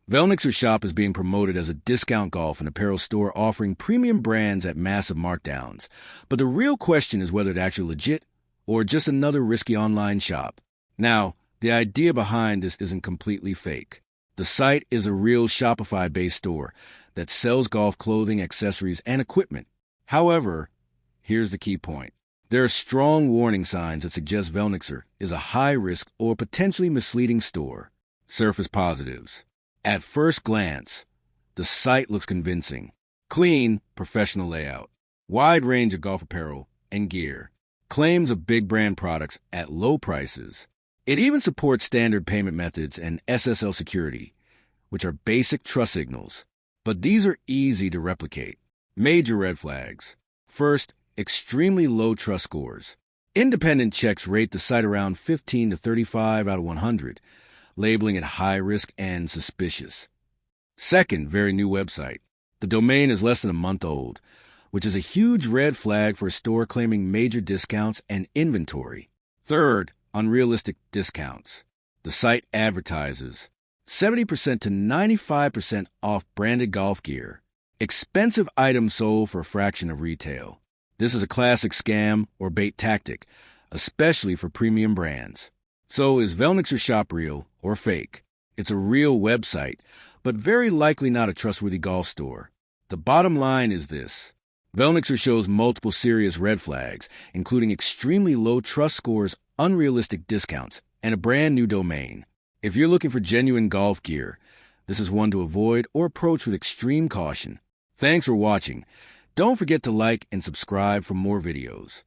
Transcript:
Velnixar Shop is being promoted as a discount golf and apparel store offering premium brands at massive markdowns. But the real question is whether it's actually legit or just another risky online shop. Now, the idea behind this isn't completely fake. The site is a real Shopify-based store that sells golf clothing, accessories, and equipment. However, here's the key point. There are strong warning signs that suggest Velnixar is a high-risk or potentially misleading store. Surface positives. At first glance, the site looks convincing. Clean, professional layout. Wide range of golf apparel and gear. Claims of big brand products at low prices. It even supports standard payment methods and SSL security, which are basic trust signals. But these are easy to replicate. Major red flags. First, extremely low trust scores. Independent checks rate the site around 15 to 35 out of 100, labeling it high risk and suspicious. Second, very new website. The domain is less than a month old, which is a huge red flag for a store claiming major discounts and inventory. Third, unrealistic discounts. The site advertises 70% to 95% off branded golf gear. Expensive items sold for a fraction of retail. This is a classic scam or bait tactic, especially for premium brands. So is Velnixar Shop real or fake? It's a real website, but very likely not a trustworthy golf store. The bottom line is this. Velnixar shows multiple serious red flags, including extremely low trust scores, unrealistic discounts, and a brand new domain. If you're looking for genuine golf gear, this is one to avoid or approach with extreme caution. Thanks for watching. Don't forget to like and subscribe for more videos.